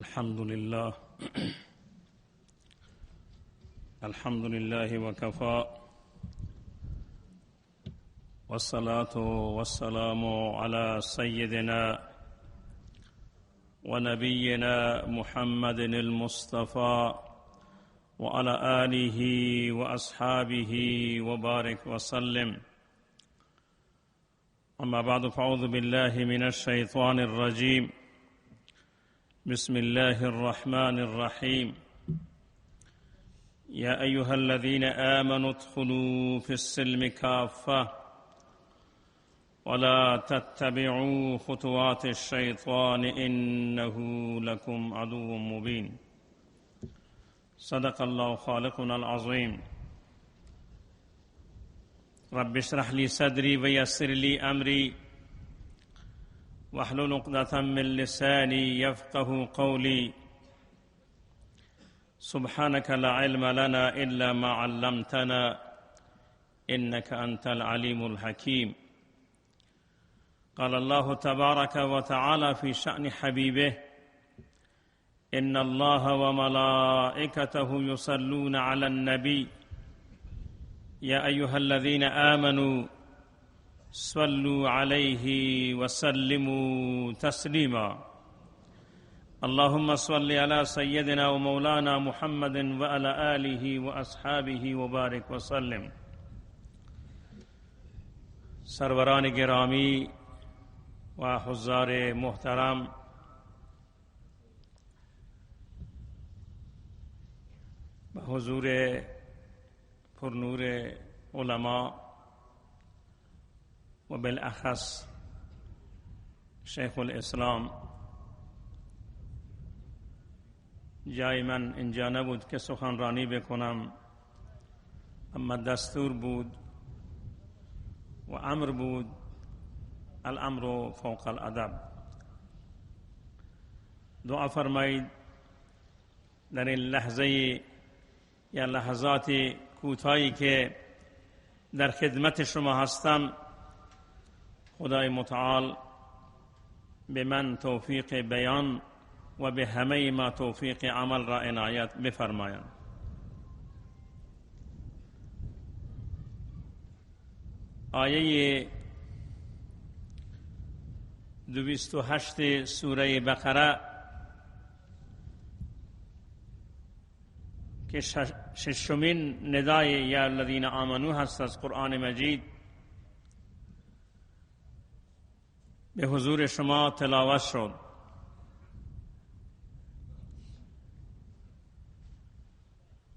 الحمد لله وكفى والصلاة والسلام على سيدنا ونبينا محمد المصطفى وعلى آله وأصحابه وبارك وسلم. أما بعد، فأعوذ بالله من الشيطان الرجيم. بسم الله الرحمن الرحيم. يا أيها الذين آمنوا ادخلوا في السلم كافة ولا تتبعوا خطوات الشيطان إنه لكم عدو مبين. صدق الله خالقنا العظيم. رب اشرح لي صدري ويسر لي أمري واحلل عقدة من لساني يفقه قولي. سبحانك لا علم لنا إلا ما علمتنا إنك أنت العليم الحكيم. قال الله تبارك وتعالى في شأن حبيبه: إن الله وملائكته يصلون على النبي يا أيها الذين آمنوا صلوا عليه وسلموا تسليما. اللهم صل على سيدنا ومولانا محمد وعلى آله وأصحابه وبارك وسلم. سروران گرامی و حضار محترم، به حضور پرنور علما و بالاخص شیخ الاسلام، جای من اینجا نبود که سخنرانی بکنم، اما دستور بود و امر بود. الامر فوق الادب. دعا فرمایید در این لحظه یا لحظات کوتاهی که در خدمت شما هستم، خدای متعال به من توفیق بیان و به همه ما توفیق عمل را عنایت بفرمایند. آیه 28 سوره بقره که ششمین ندای یا الذین آمنو هست از قرآن مجید، به حضور شما تلاوت شد.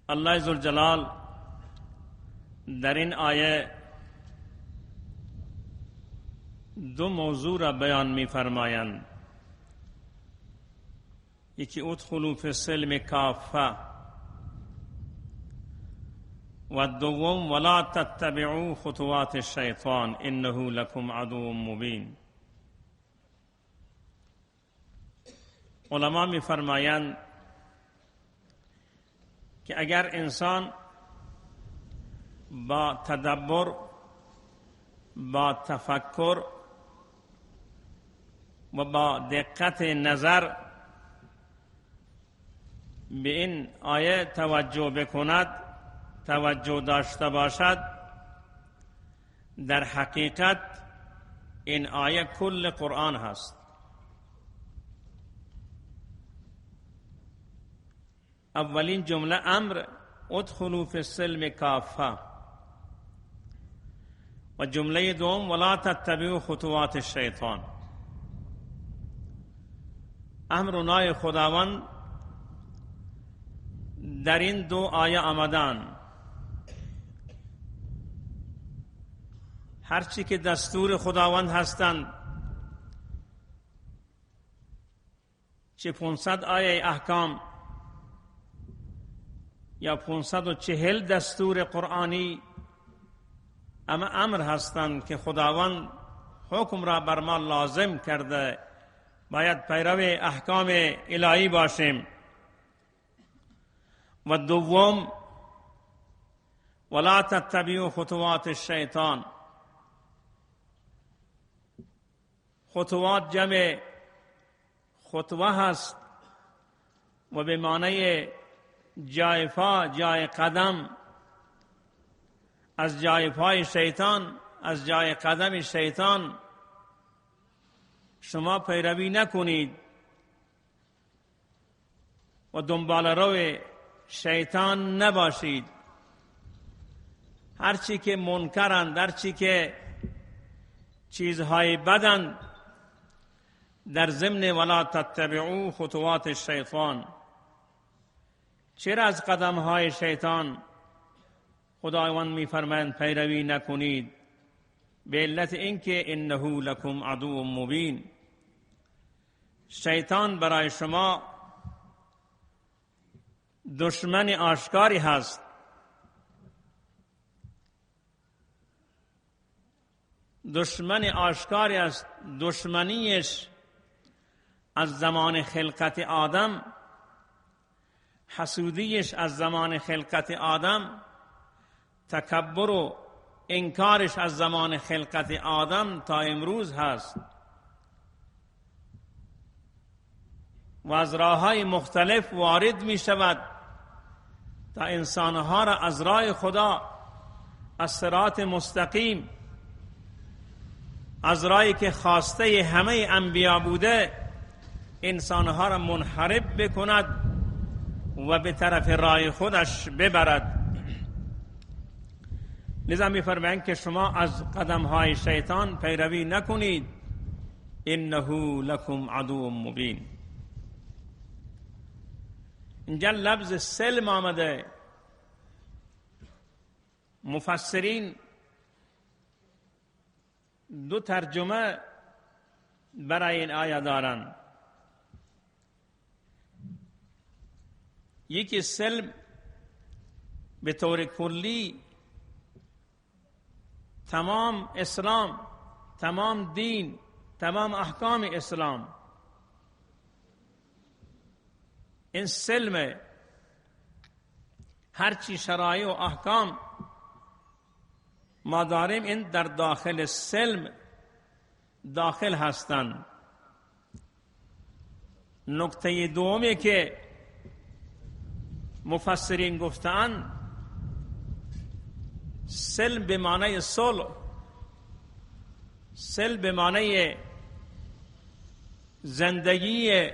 الله ذوالجلال در این آیه دو موضوع را بیان می فرمایند. یکی ادخلوا فی السلم کافه و دوم ولا تتبعوا خطوات الشیطان انه لکم عدو مبین. علما می فرمایند که اگر انسان با تدبر، با تفکر و با دقت نظر به این آیه توجه بکند، توجه داشته باشد، در حقیقت این آیه کل قرآن هست. اولین جمله امر، ادخلوا فی السلم کافه، و جمله دوم ولا تتبعوا خطوات الشیطان. امر و نهی خداوند در این دو آیه آمدن. هرچی که دستور خداوند هستند، چه 500 آیه احکام یا 540 دستور قرآنی، اما امر هستند که خداوند حکم را بر ما لازم کرده، باید پیرو احکام الهی باشیم. و دوم ولا تتبعوا خطوات الشیطان. خطوات جمع خطوه هست و به معنی جای پا، جای قدم، از جای پای شیطان، از جای قدم شیطان شما پیروی نکنید و دنبال رو شیطان نباشید. هرچی که منکرند، هرچی که چیزهای بدند، در ضمن ولا تتبعوا خطوات الشیطان، چرا از قدمهای شیطان خداوند می‌فرمایند پیروی نکنید؟ به علت اینکه انه لکم عدو مبین، شیطان برای شما دشمن آشکاری هست. دشمن آشکاری است. دشمنیش از زمان خلقت آدم، حسودیش از زمان خلقت آدم، تکبر و انکارش از زمان خلقت آدم تا امروز هست و از راه‌های مختلف وارد می شود تا انسانها را از راه خدا، از صراط مستقیم، از راهی که خواسته همه انبیا بوده، انسانها را منحرف بکند و به طرف راه خودش ببرد. لذا می‌فرمایند که شما از قدم‌های شیطان پیروی نکنید، انه لکم عدو مبین. اینجا لفظ سلم آمده. مفسرین دو ترجمه برای این آیه دارند. یکی سلم به طور کلی تمام اسلام، تمام دین، تمام احکام اسلام. این سلم، هرچی شرایع و احکام ما داریم این در داخل سلم داخل هستند. نکته دومی که مفسرین گفتند، سلم به معنی صلح، سلم به معنی زندگی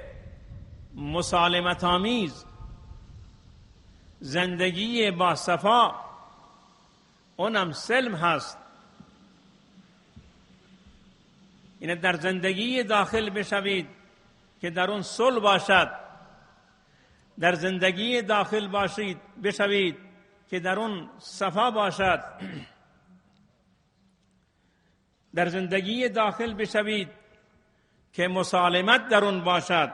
مسالمت آمیز، زندگی با صفا، اونم سلم هست. این در زندگی داخل بشوید که در اون صلح باشد، در زندگی داخل بشوید که در اون صفا باشد، در زندگی داخل بشوید که مسالمت در اون باشد.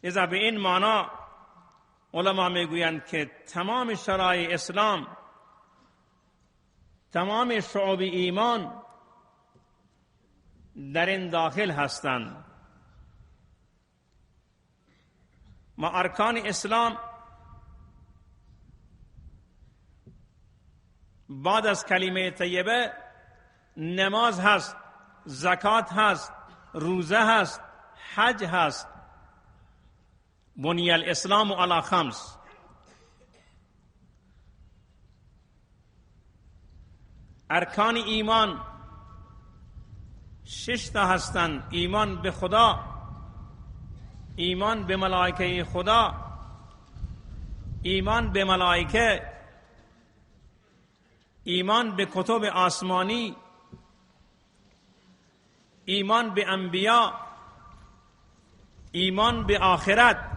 اذا به این معنا علما میگویند که تمام شرایع اسلام، تمام شعب ایمان در این داخل هستند. ما ارکان اسلام بعد از کلمه طیبه نماز هست، زکات هست، روزه هست، حج هست. بنی الاسلام علی خمس. ارکان ایمان 6 تا هستند. ایمان به خدا، ایمان به ملائکه خدا، ایمان به ملائکه، ایمان به کتب آسمانی، ایمان به انبیا، ایمان به آخرت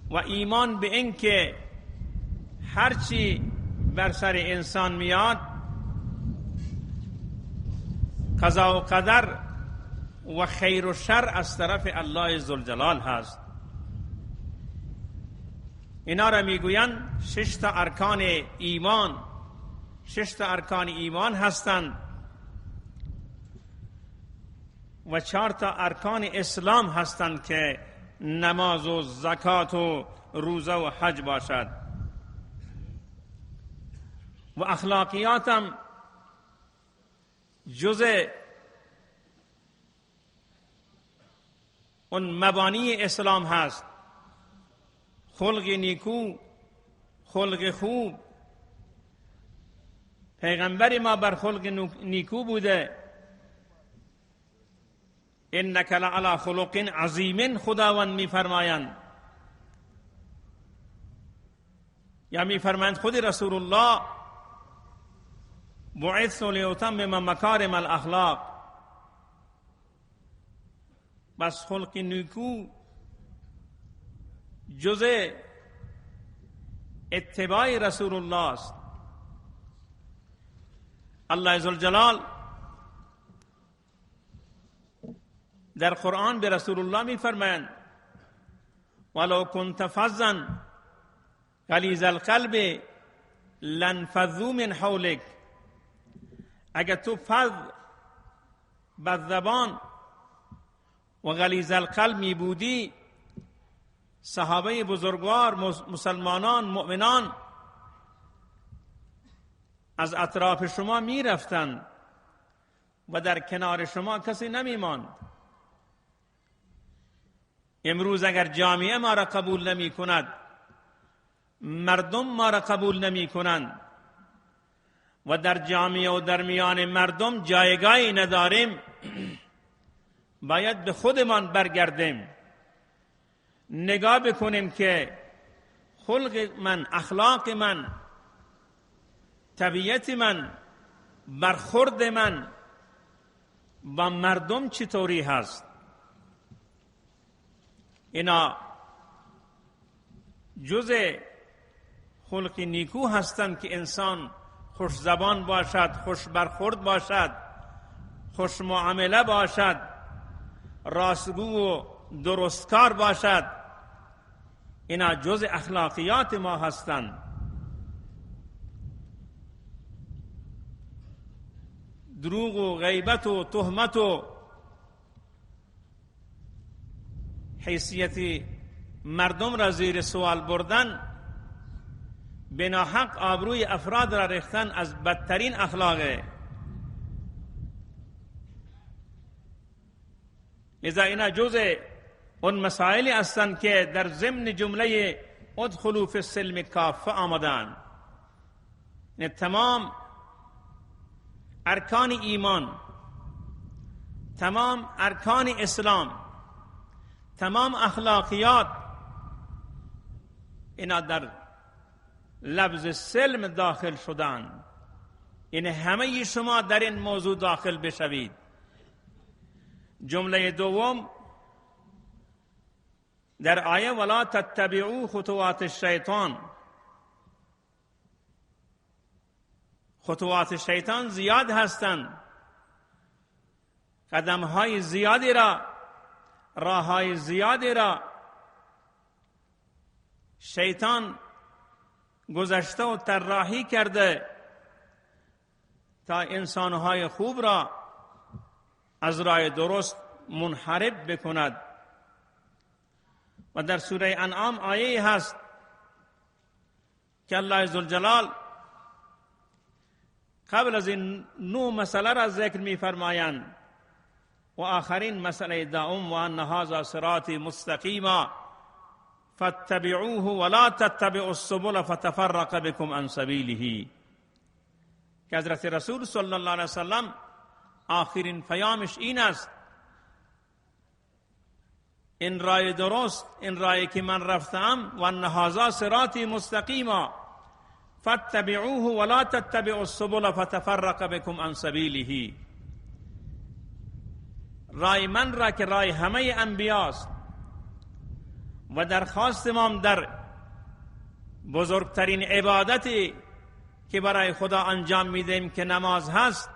و ایمان به این که هرچی بر سر انسان میاد قضا و قدر و خیر و شر از طرف الله ذوالجلال هست. اینا را میگویند 6 تا ارکان ایمان. 6 تا ارکان ایمان هستند و 4 تا ارکان اسلام هستند که نماز و زکات و روزه و حج باشد. و اخلاقیات هم جزء اون مبانی اسلام هست. خلق نیکو، خلق خوب. پیغمبر ما بر خلق نیکو بوده. انک لعلی خلق عظیم خداوند میفرمایند، یا میفرمایند خود رسول الله بعثت لاتمم مکارم الاخلاق. بس خلق نیکو جزء اتباع رسول الله است. الله عزوجلال در قرآن به رسول الله می‌فرمایند ولو كنت فظا غلیظ القلب لانفضوا من حولك. اگر تو فظ بدزبان و غلیظ القلب می بودی، صحابه بزرگوار، مسلمانان، مؤمنان از اطراف شما می رفتند و در کنار شما کسی نمی ماند. امروز اگر جامعه ما را قبول نمی کند، مردم ما را قبول نمی کنند و در جامعه و در میان مردم جایگاهی نداریم، باید به خودمان برگردیم، نگاه بکنیم که خلق من، اخلاق من، طبیعت من، برخورد من با مردم چطوری هست. اینا جزء خلق نیکو هستند که انسان خوش زبان باشد، خوش برخورد باشد، خوش معامله باشد، راستگو و درستکار باشد. اینا جزء اخلاقیات ما هستند. دروغ و غیبت و تهمت و حیثیت مردم را زیر سوال بردن، بناحق آبروی افراد را ریختن از بدترین اخلاقه. لذا اینا جزء اون مسائلی هستند که در ضمن جمله ادخلوا فی السلم کافه آمدن. تمام ارکان ایمان، تمام ارکان اسلام، تمام اخلاقیات، اینا در لفظ سلم داخل شدن. این همه شما در این موضوع داخل بشوید. جمله دوم در آیه ولا تتبعوا خطوات الشیطان. خطوات شیطان زیاد هستند، قدم‌های زیادی را، راه‌های زیادی را شیطان گذشته و طراحی کرده تا انسان‌های خوب را از راه درست منحرف بکند. و در سوره انعام آیه هست که الله عزوجلال قبل از این 9 مسئله را ذکر می فرمایند و آخرین مسئله دائم و ان هذا صراطی مستقیما فاتبعوه ولا تتبعوا السبل فتفرق بكم عن سبیله. که حضرت رسول صلی الله علیه وسلم آخرین پیامش این است: این راه درست، این راهی که من رفتم، و ان هذا صراطی مستقیما فاتبعوه ولا تتبعوا السبل فتفرق بكم عن سبیله. راه من را که راه همه انبیاست و درخواست ما در بزرگترین عبادتی که برای خدا انجام میدیم که نماز هست،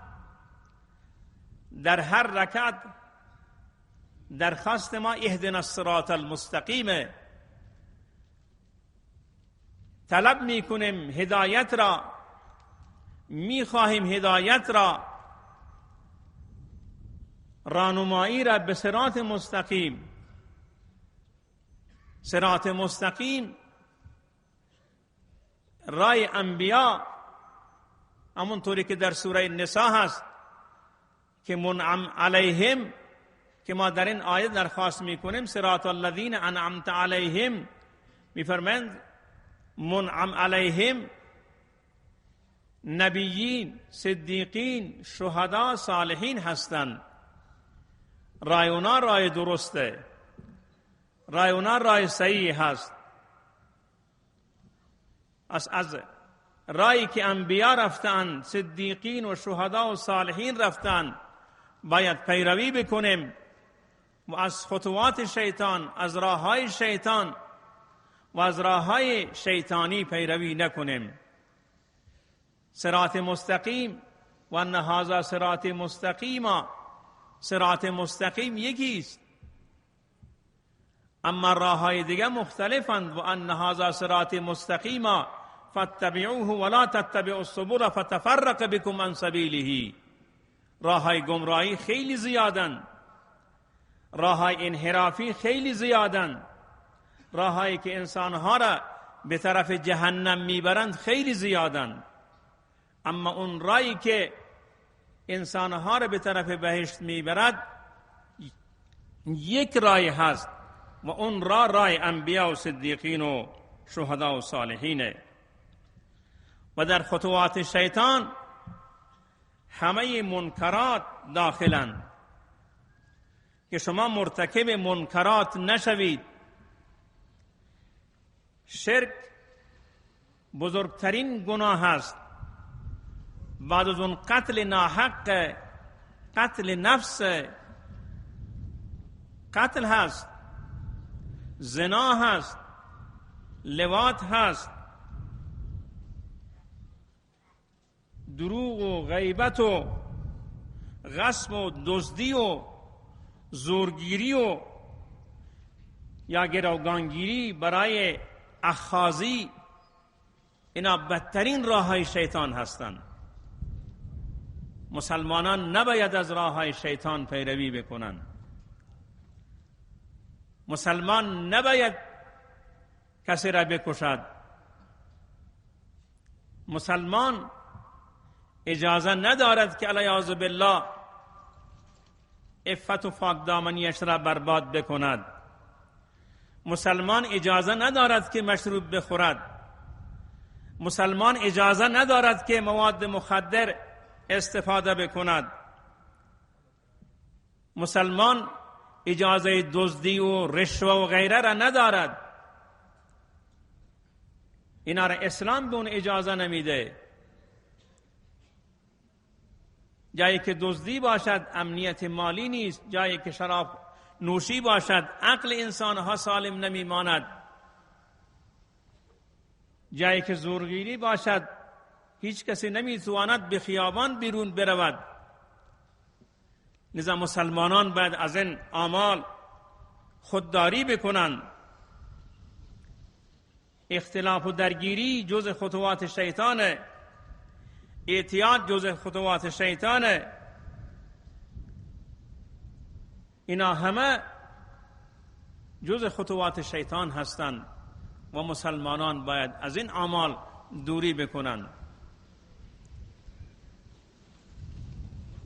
در هر رکعت درخواست ما اهدنا الصراط المستقیم، طلب میکنیم هدایت را، میخواهیم هدایت را، راهنمایی را به صراط مستقیم. صراط مستقیم راه انبیا، همونطوری که در سوره النساء هست که منعم علیهم که ما در این آیه درخواست میکنیم صراط الذین انعمت علیهم، میفرمایند منعم علیهم نبیین، صدیقین، شهدا، صالحین هستند. رای اونا رای درسته، رای اونا رای صحیح هست. از رایی که انبیا رفتن، صدیقین و شهدا و صالحین رفتن باید پیروی بکنیم و از خطوات شیطان، از راههای شیطان و از راههای شیطانی پیروی نکنیم. صراط مستقیم و ان هذا صراط مستقیما، صراط مستقیم یکیست اما راههای دیگه مختلفند. و ان هذا صراط مستقیما فاتبعوه ولا تتبعوا السبل فتفرق بكم عن سبیله. راههای گمراهی خیلی زیادن، راههای انحرافی خیلی زیادن، راههایی که انسانها را به طرف جهنم میبرند خیلی زیادن، اما اون راهی که انسانها را به طرف بهشت میبرد یک راه هست و اون راه انبیا و صدیقین و شهدا و صالحینه. و در خطوات شیطان همه منکرات داخلند که شما مرتکب منکرات نشوید. شرک بزرگترین گناه است، بعد از اون قتل ناحق، قتل نفس، قتل هست، زنا هست، لواط هست، دروغ و غیبت و غصب و دزدی و زورگیری و یا گروگانگیری برای اخاذی، اینا بدترین راههای شیطان هستند. مسلمانان نباید از راههای شیطان پیروی بکنند. مسلمان نباید کسی را بکشد. مسلمان اجازه ندارد که علیاذ بالله عفت و پاکدامنیش را برباد بکند. مسلمان اجازه ندارد که مشروب بخورد. مسلمان اجازه ندارد که مواد مخدر استفاده بکند. مسلمان اجازه دزدی و رشوه و غیره را ندارد. اینا را اسلام به اون اجازه نمیده. جایی که دزدی باشد امنیت مالی نیست، جایی که شراب نوشی باشد عقل انسانها سالم نمیماند، جایی که زورگیری باشد هیچ کسی نمیتواند به خیابان بیرون برود. لذا مسلمانان باید از این اعمال خودداری بکنند. اختلاف و درگیری جز خطوات شیطانه، اعتیاد جز خطوات شیطانه. اینا همه جز خطوات شیطان هستند و مسلمانان باید از این اعمال دوری بکنند.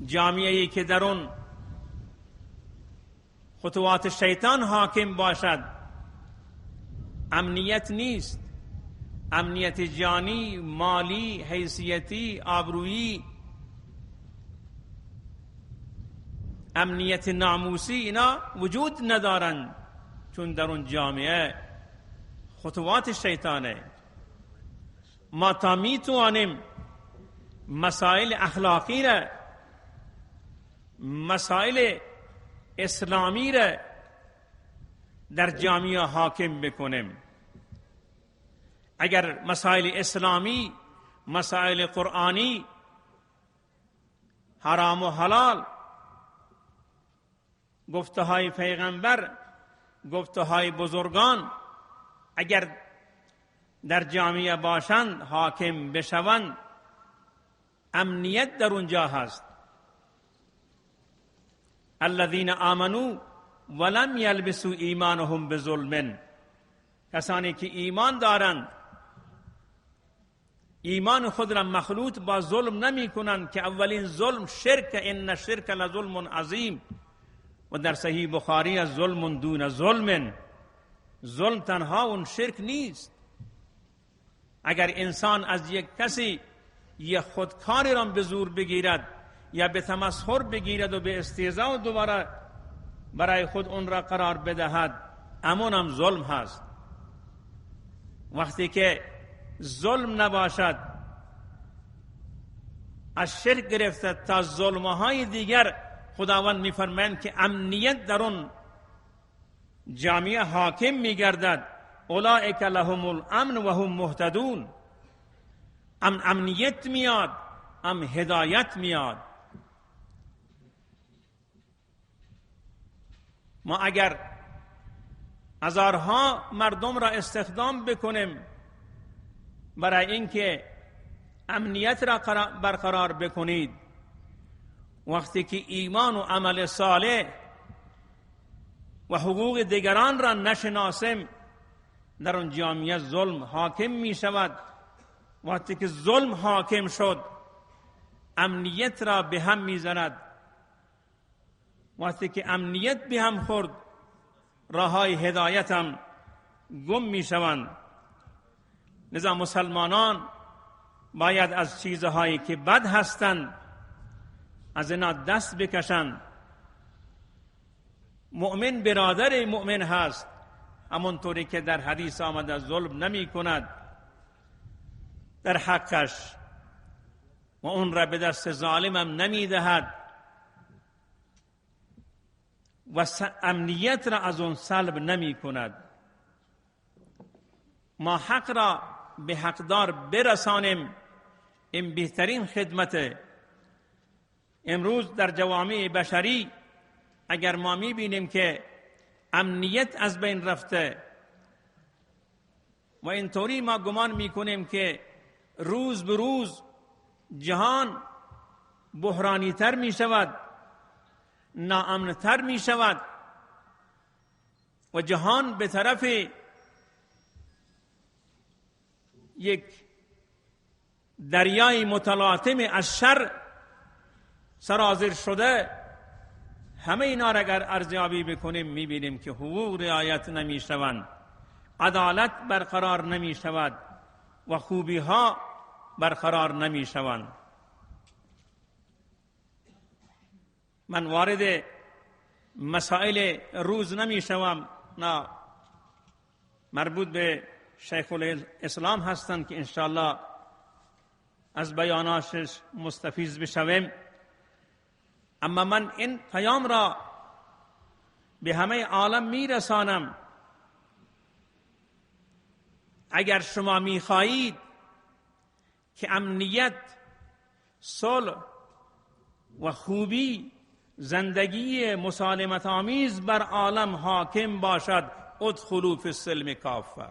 جامعه‌ای که در اون خطوات شیطان حاکم باشد امنیت نیست، امنیت جانی، مالی، حیثیتی، آبرویی، امنیت ناموسی اینا وجود ندارند، چون در اون جامعه خطوات شیطانه. ما تا میتوانیم مسائل اخلاقی را، مسائل اسلامی را در جامعه حاکم بکنیم. اگر مسائل اسلامی، مسائل قرآنی، حرام و حلال، گفته‌های پیغمبر، گفته‌های بزرگان اگر در جامعه باشند، حاکم بشوند، امنیت در اونجا هست. الذين آمنوا ولم يلبسوا ایمانهم بظلم، کسانی که ایمان دارند ایمان خود را مخلوط با ظلم نمی کنند که اولین ظلم شرک، ان الشرک لظلم عظیم، و در صحیح بخاری از ظلم دون ظلم، ظلم تنها اون شرک نیست. اگر انسان از یک کسی یک خودکاری را به زور بگیرد یا به تمسخر بگیرد و به استهزاء دوباره برای خود اون را قرار بدهد، امون هم ظلم هست. وقتی که ظلم نباشد، از شرک گرفته تا ظلمهای دیگر، خداوند می‌فرمایند که امنیت در اون جامعه حاکم می‌گردد. اولئک لهم الامن و هم مهتدون. امنیت میاد، هدایت میاد. ما اگر هزارها مردم را استخدام بکنیم برای اینکه امنیت را برقرار بکنید، وقتی که ایمان و عمل صالح و حقوق دیگران را نشناسیم، در اون جامعه ظلم حاکم می شود. وقتی که ظلم حاکم شد، امنیت را به هم می زند. وقتی که امنیت به هم خورد، راههای هدایت هم گم می شوند. لذا مسلمانان باید از چیزهایی که بد هستند از اینا دست بکشند. مؤمن برادر مؤمن هست، همونطوری که در حدیث آمده ظلم نمی کند در حقش و اون را به دست ظالم هم نمی دهد و امنیت را از اون سلب نمی کند. ما حق را به حقدار برسانیم، این بهترین خدمت. امروز در جوامع بشری اگر ما می بینیم که امنیت از بین رفته و اینطوری ما گمان می کنیم که روز به روز جهان بحرانی تر می شود، ناامن تر می شود و جهان به طرف یک دریای متلاطم از شر سرازیر شده. همه اینا را اگر ارزیابی بکنیم میبینیم که حقوق رعایت نمی شوند، عدالت برقرار نمی شود و خوبی ها برقرار نمی شوند. من وارد مسائل روز نمی شوم، نه، مربوط به شیخ الاسلام هستند که انشاءالله از بیاناتش مستفیض بشویم. اما من این پیام را به همه عالم میرسانم. اگر شما میخواهید که امنیت، صلح و خوبی، زندگی مسالمت آمیز بر عالم حاکم باشد، ادخلوا فی السلم کافه،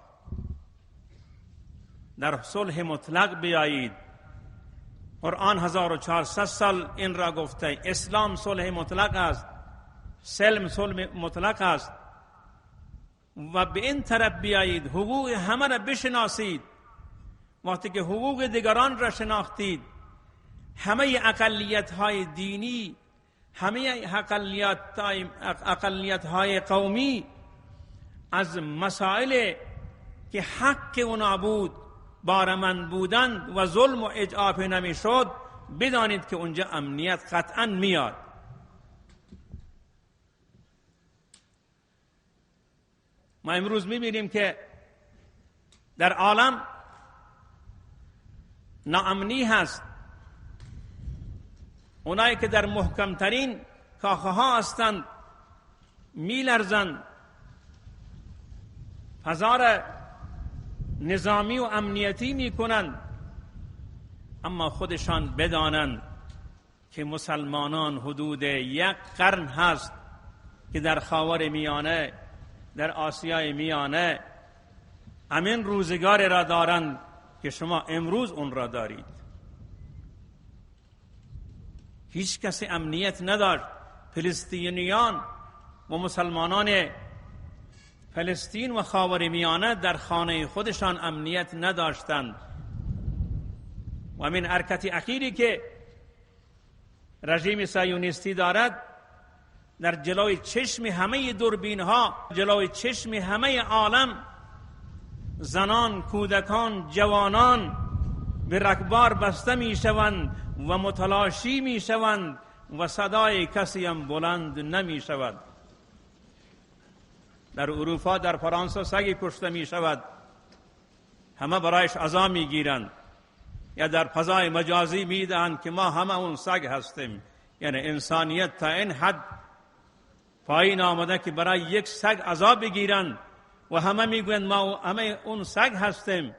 در صلح مطلق بیایید. قرآن 1400 سال این را گفته. اسلام صلح مطلق است، سلم صلح مطلق است و به این طرف بیایید، حقوق همه را بشناسید. وقتی که حقوق دیگران را شناختید، همه اقلیت‌های دینی، همه اقلیت‌های قومی از مسائل که حق اونا بود بارمند بودند و ظلم و اجعاف نمی شد، بدانید که اونجا امنیت قطعا میاد. ما امروز میبینیم که در عالم ناامنی هست. اونایی که در محکمترین کاخه ها هستند میلرزند، فضا نظامی و امنیتی میکنند، اما خودشان بدانند که مسلمانان حدود 1 قرن هست که در خاور میانه، در آسیای میانه همین روزگار را دارند که شما امروز اون را دارید. هیچ کسی امنیت نداشت. فلسطینیان و مسلمانان فلسطین و خاور میانه در خانه خودشان امنیت نداشتند و من حرکت اخیری که رژیم صهیونیستی دارد در جلوی چشم همه دوربین ها، جلوی چشم همه عالم، زنان، کودکان، جوانان به رکبار بسته می شوند و متلاشی می شوند و صدای کسی هم بلند نمی شود. در اروپا، در فرانسه سگی کشته می شود، همه برایش عزا می گیرند یا در فضای مجازی می دهند که ما همه اون سگ هستیم. یعنی انسانیت تا این حد پایین آمده که برای یک سگ عزا بگیرند و همه میگویند ما همه اون سگ هستیم.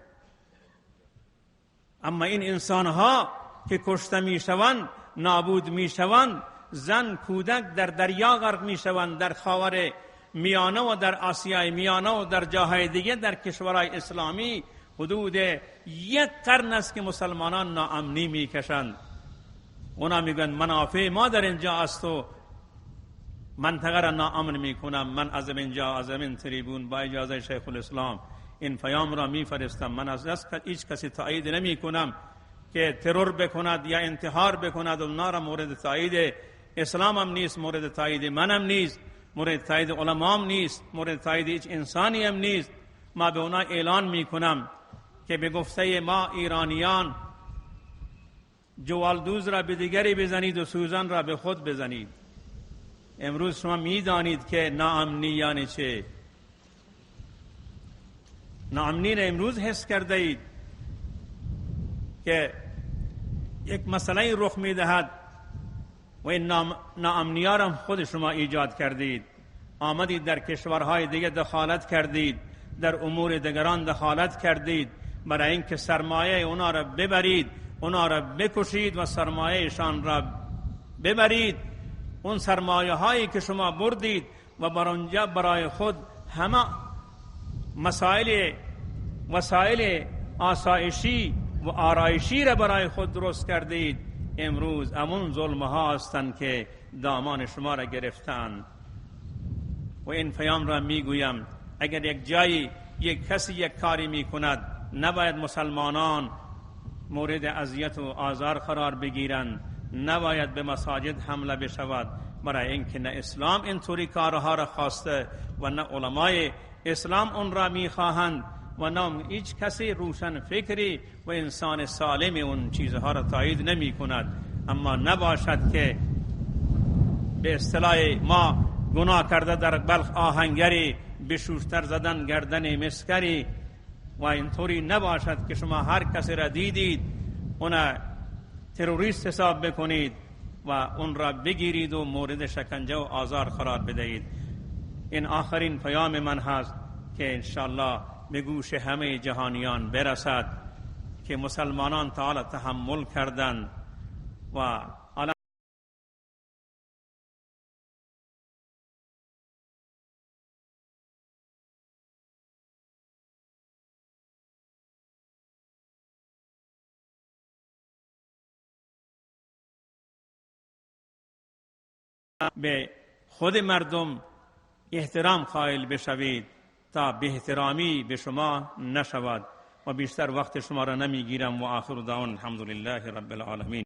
اما این انسانها که کشته میشوند، نابود میشوند، زن، کودک در دریا غرق میشوند. در خاور میانه و در آسیای میانه و در جاهای دیگه در کشورهای اسلامی حدود 1 قرن است که مسلمانان ناامنی میکشند. اونا میگن منافع ما در اینجا است و منطقه را ناامن میکنم. من از اینجا، از این تریبون با اجازه شیخ الاسلام این پیام را میفرستم. من از دست هیچ کسی تایید نمی کنم که ترور بکند یا انتحار بکند. اونا را مورد تایید اسلام هم نیست، مورد تایید منم نیست، مورد تایید علمام نیست، مورد تایید هیچ انسانی هم نیست. ما به اونا اعلان میکنم که به گفته ما ایرانیان جوالدوز را به دیگری بزنید و سوزن را به خود بزنید. امروز شما میدانید که ناامنی یعنی چه. ناامنی را امروز حس کرده اید که یک مسئله رخ میدهد و این ناامنی ها را خود شما ایجاد کردید. آمدید در کشورهای دیگه دخالت کردید، در امور دیگران دخالت کردید برای اینکه سرمایه اونا را ببرید، اونا را بکشید و سرمایهشان را ببرید. اون سرمایه هایی که شما بردید و بر اونجا برای خود همه وسایل آسایشی و آرایشی را برای خود درست کردید، امروز همون ظلم ها هستند که دامان شما را گرفتند. و این پیام را میگویم اگر یک جایی یک کسی یک کاری میکند، نباید مسلمانان مورد اذیت و آزار قرار بگیرند، نباید به مساجد حمله بشود، برای اینکه نه اسلام اینطوری کارها را خواسته و نه علمای اسلام اون را میخواهند و نه هیچ کسی روشن فکری و انسان سالم اون چیزها را تایید نمی کند. اما نباشد که به اصطلاح ما گناه کرده در بلخ آهنگری، به شوشتر زدن گردن مسکری، و اینطوری نباشد که شما هر کسی را دیدید اون تروریست حساب بکنید و اون را بگیرید و مورد شکنجه و آزار قرار بدهید. این آخرین پیام من هست که انشاءالله به گوش همه جهانیان برسد که مسلمانان تعالی تحمل کردند و به خود مردم احترام قائل بشوید تا به احترامی به شما نشود. و بیشتر وقت شما را نمیگیرم و آخر دعوانا الحمدلله رب العالمین.